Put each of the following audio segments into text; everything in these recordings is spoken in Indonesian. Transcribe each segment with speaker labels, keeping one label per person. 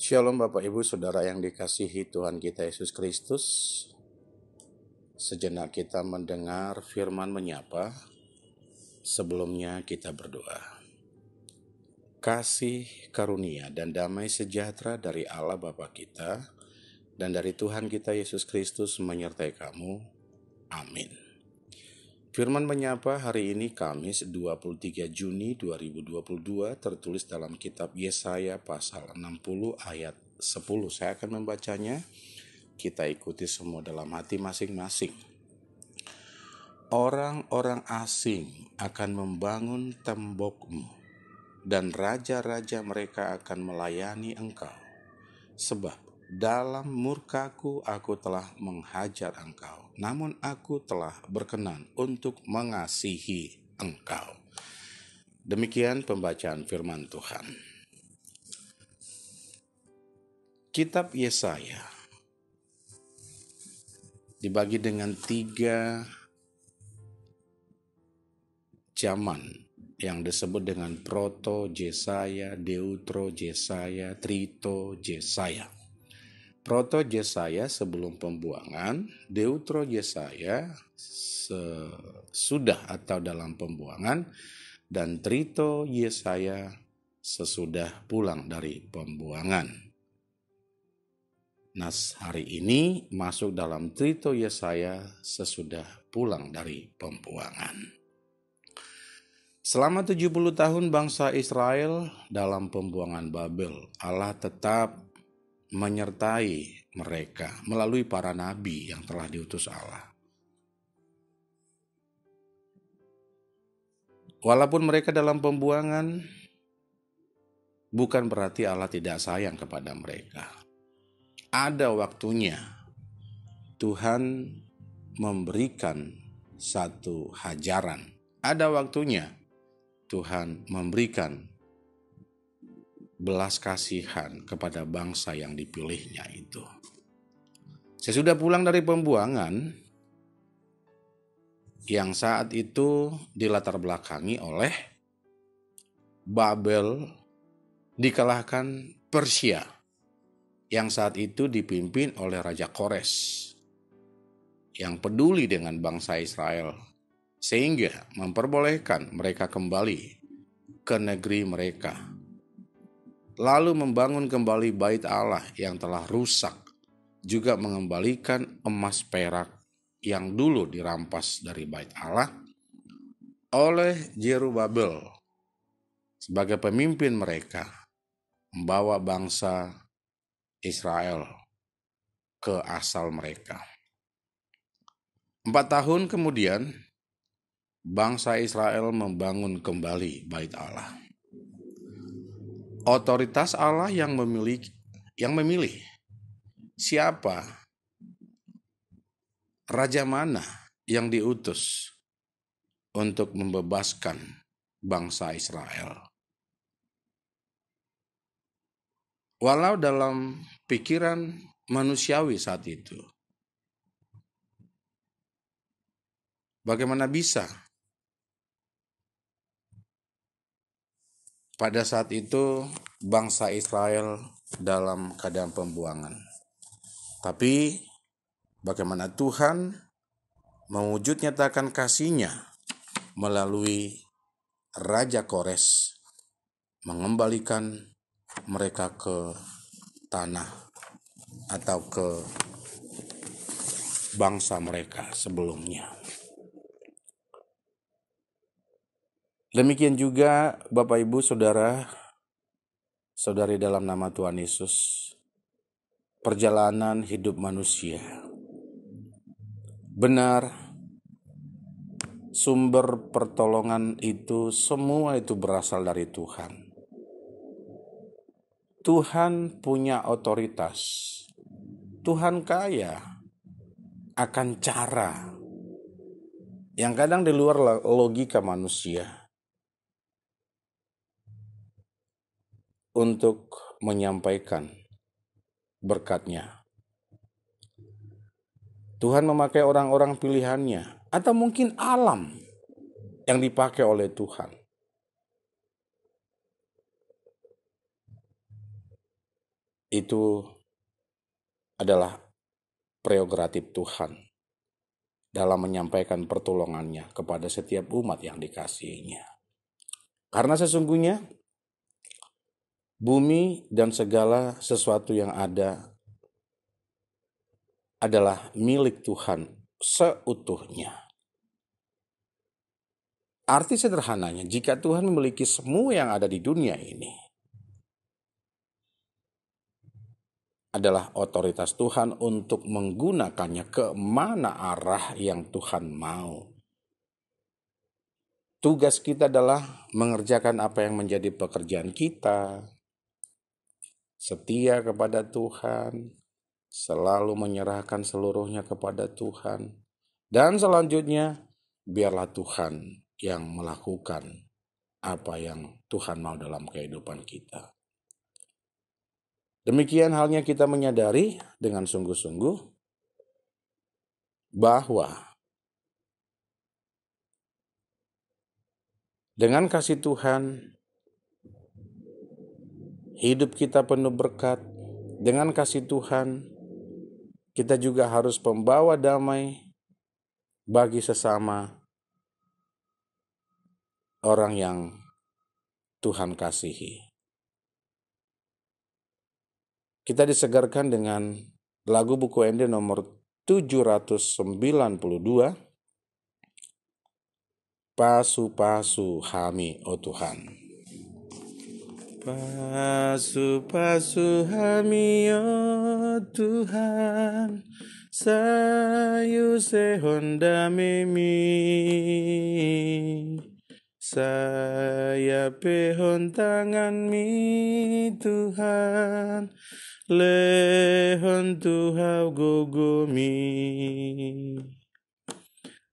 Speaker 1: Shalom Bapak Ibu Saudara yang dikasihi Tuhan kita Yesus Kristus. Sejenak kita mendengar firman menyapa. Sebelumnya kita berdoa. Kasih, karunia, dan damai sejahtera dari Allah Bapa kita dan dari Tuhan kita Yesus Kristus menyertai kamu. Amin. Firman menyapa hari ini Kamis 23 Juni 2022 tertulis dalam kitab Yesaya pasal 60 ayat 10. Saya akan membacanya. Kita ikuti semua dalam hati masing-masing. Orang-orang asing akan membangun tembokmu dan raja-raja mereka akan melayani engkau. Sebab dalam murkaku aku telah menghajar engkau, namun aku telah berkenan untuk mengasihi engkau. Demikian pembacaan firman Tuhan. Kitab Yesaya dibagi dengan 3 zaman yang disebut dengan Proto-Yesaya, Deutro-Yesaya, Trito-Yesaya. Proto-Yesaya sebelum pembuangan, Deutro-Yesaya sesudah atau dalam pembuangan, dan Trito-Yesaya sesudah pulang dari pembuangan. Nas hari ini masuk dalam Trito-Yesaya sesudah pulang dari pembuangan. Selama 70 tahun bangsa Israel dalam pembuangan Babel, Allah tetap menyertai mereka melalui para nabi yang telah diutus Allah. Walaupun mereka dalam pembuangan, bukan berarti Allah tidak sayang kepada mereka. Ada waktunya Tuhan memberikan satu hajaran. Ada waktunya Tuhan memberikan belas kasihan kepada bangsa yang dipilihnya itu. Sesudah pulang dari pembuangan, yang saat itu dilatar belakangi oleh Babel, dikalahkan Persia, yang saat itu dipimpin oleh Raja Kores, yang peduli dengan bangsa Israel, sehingga memperbolehkan mereka kembali ke negeri mereka. Lalu membangun kembali bait Allah yang telah rusak, juga mengembalikan emas perak yang dulu dirampas dari bait Allah oleh Zerubabel sebagai pemimpin mereka, membawa bangsa Israel ke asal mereka. 4 tahun kemudian, bangsa Israel membangun kembali bait Allah. Otoritas Allah yang memilih siapa, raja mana yang diutus untuk membebaskan bangsa Israel. Walau dalam pikiran manusiawi saat itu, bagaimana bisa pada saat itu bangsa Israel dalam keadaan pembuangan? Tapi bagaimana Tuhan mewujud nyatakan kasih-Nya melalui Raja Kores, mengembalikan mereka ke tanah atau ke bangsa mereka sebelumnya. Demikian juga Bapak Ibu Saudara, saudari dalam nama Tuhan Yesus, perjalanan hidup manusia. Benar, sumber pertolongan itu semua itu berasal dari Tuhan. Tuhan punya otoritas. Tuhan kaya akan cara yang kadang di luar logika manusia untuk menyampaikan berkat-Nya. Tuhan memakai orang-orang pilihannya, atau mungkin alam yang dipakai oleh Tuhan. itu adalah prerogatif Tuhan dalam menyampaikan pertolongannya kepada setiap umat yang dikasihinya. Karena sesungguhnya bumi dan segala sesuatu yang ada adalah milik Tuhan seutuhnya. Arti sederhananya, jika Tuhan memiliki semua yang ada di dunia ini, adalah otoritas Tuhan untuk menggunakannya ke mana arah yang Tuhan mau. Tugas kita adalah mengerjakan apa yang menjadi pekerjaan kita, setia kepada Tuhan, selalu menyerahkan seluruhnya kepada Tuhan, dan selanjutnya biarlah Tuhan yang melakukan apa yang Tuhan mau dalam kehidupan kita. Demikian halnya kita menyadari dengan sungguh-sungguh bahwa dengan kasih Tuhan, hidup kita penuh berkat. Dengan kasih Tuhan, kita juga harus membawa damai bagi sesama orang yang Tuhan kasihi. Kita disegarkan dengan lagu buku Ende nomor 792, Pasu-pasu Hami, oh Tuhan. Pasu-pasu Hami, oh Tuhan, sayu sehonda memi, saya pehon tangan mi Tuhan, lehon Tuhan gogomi.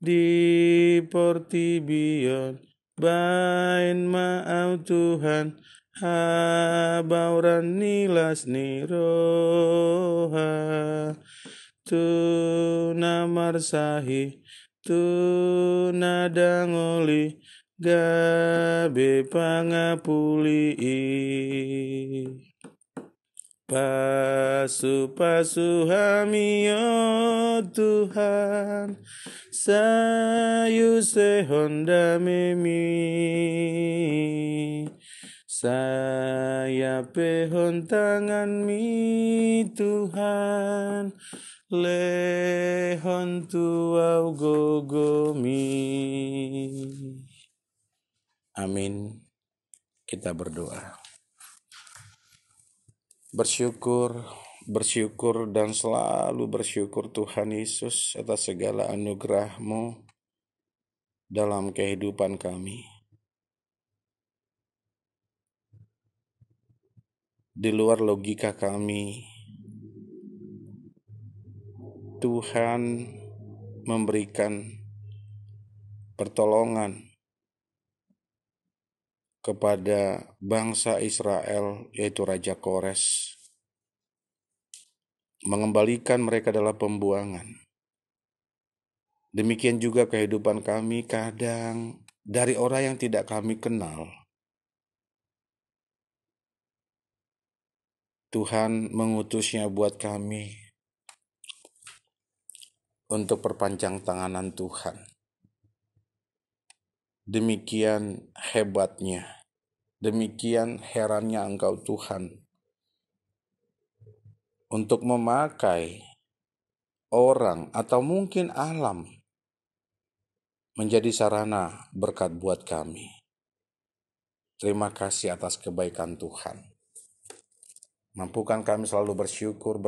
Speaker 1: Di portibion bain maau Tuhan, habauran nilas niroha, tu namarsahi, tu nadangoli, gabe pangapuli. Pasu-pasu Hami, oh Tuhan, sayu sehonda memi, saya pehon tangan mi Tuhan, lehon tuau gogomi. Amin. Kita berdoa. Bersyukur dan selalu bersyukur Tuhan Yesus atas segala anugerah-Mu dalam kehidupan kami. Di luar logika kami, Tuhan memberikan pertolongan kepada bangsa Israel, yaitu Raja Kores, mengembalikan mereka dalam pembuangan. Demikian juga kehidupan kami kadang dari orang yang tidak kami kenal. Tuhan mengutusnya buat kami untuk perpanjang tanganan Tuhan. Demikian hebatnya, demikian herannya Engkau Tuhan untuk memakai orang atau mungkin alam menjadi sarana berkat buat kami. Terima kasih atas kebaikan Tuhan. Mampukan kami selalu bersyukur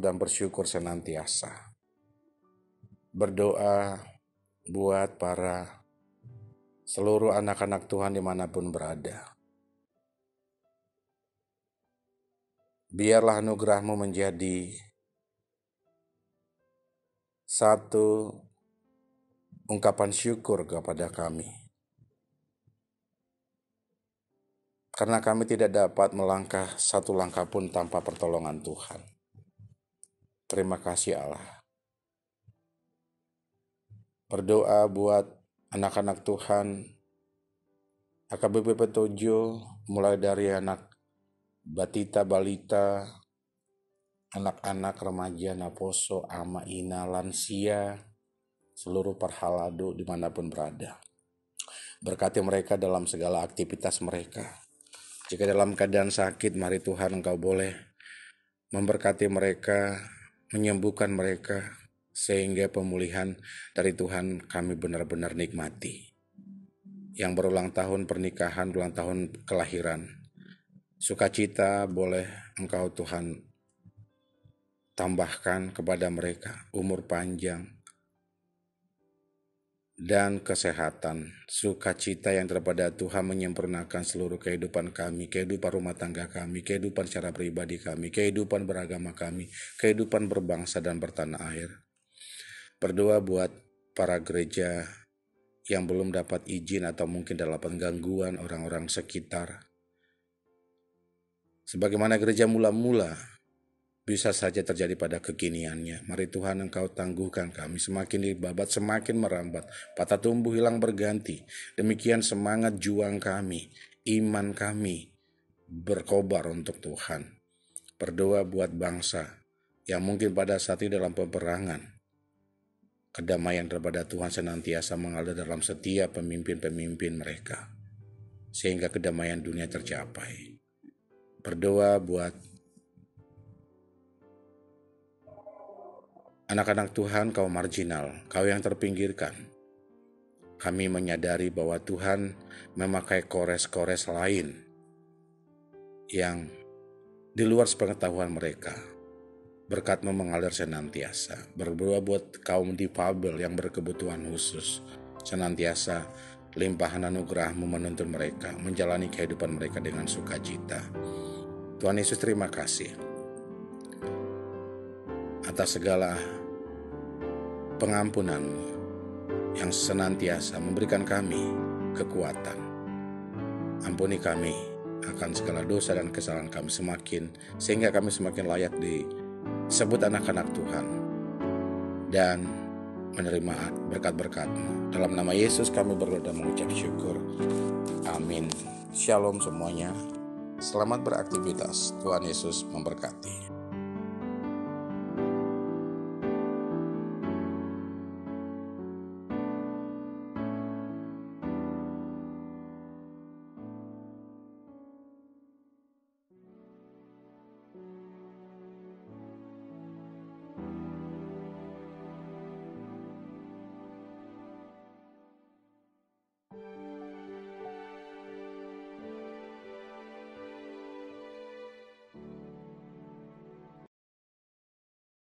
Speaker 1: dan bersyukur senantiasa. Berdoa buat para seluruh anak-anak Tuhan dimanapun berada. Biarlah anugerah-Mu menjadi satu ungkapan syukur kepada kami. Karena kami tidak dapat melangkah satu langkah pun tanpa pertolongan Tuhan. Terima kasih Allah. Berdoa buat anak-anak Tuhan, AKBP Petojo, mulai dari anak batita, balita, anak-anak, remaja, naposo, ama, ina, lansia, seluruh parhalado dimanapun berada. Berkati mereka dalam segala aktivitas mereka. Jika dalam keadaan sakit, mari Tuhan Engkau boleh memberkati mereka, menyembuhkan mereka, sehingga pemulihan dari Tuhan kami benar-benar nikmati. Yang berulang tahun pernikahan, ulang tahun kelahiran, sukacita boleh Engkau Tuhan tambahkan kepada mereka, umur panjang dan kesehatan, sukacita yang daripada Tuhan menyempurnakan seluruh kehidupan kami, kehidupan rumah tangga kami, kehidupan secara pribadi kami, kehidupan beragama kami, kehidupan berbangsa dan bertanah air. Berdoa buat para gereja yang belum dapat izin atau mungkin dalam gangguan orang-orang sekitar. Sebagaimana gereja mula-mula bisa saja terjadi pada kekiniannya. Mari Tuhan Engkau tangguhkan kami, semakin dibabat, semakin merambat, patah tumbuh hilang berganti. Demikian semangat juang kami, iman kami berkobar untuk Tuhan. Berdoa buat bangsa yang mungkin pada saat ini dalam peperangan. Kedamaian daripada Tuhan senantiasa mengalir dalam setiap pemimpin-pemimpin mereka, sehingga kedamaian dunia tercapai. Berdoa buat anak-anak Tuhan, kaum marginal, kaum yang terpinggirkan. Kami menyadari bahwa Tuhan memakai kores-kores lain yang di luar sepengetahuan mereka. Berkat-Mu mengalir senantiasa. Berdoa buat kaum difabel yang berkebutuhan khusus. Senantiasa limpahan anugerah-Mu menuntun mereka, menjalani kehidupan mereka dengan sukacita. Tuhan Yesus, terima kasih atas segala pengampunan-Mu yang senantiasa memberikan kami kekuatan. Ampuni kami akan segala dosa dan kesalahan kami sehingga kami semakin layak disebut anak-anak Tuhan dan menerima berkat-berkat-Mu. Dalam nama Yesus kami berdoa dan mengucap syukur. Amin. Shalom semuanya. Selamat beraktivitas. Tuhan Yesus memberkati.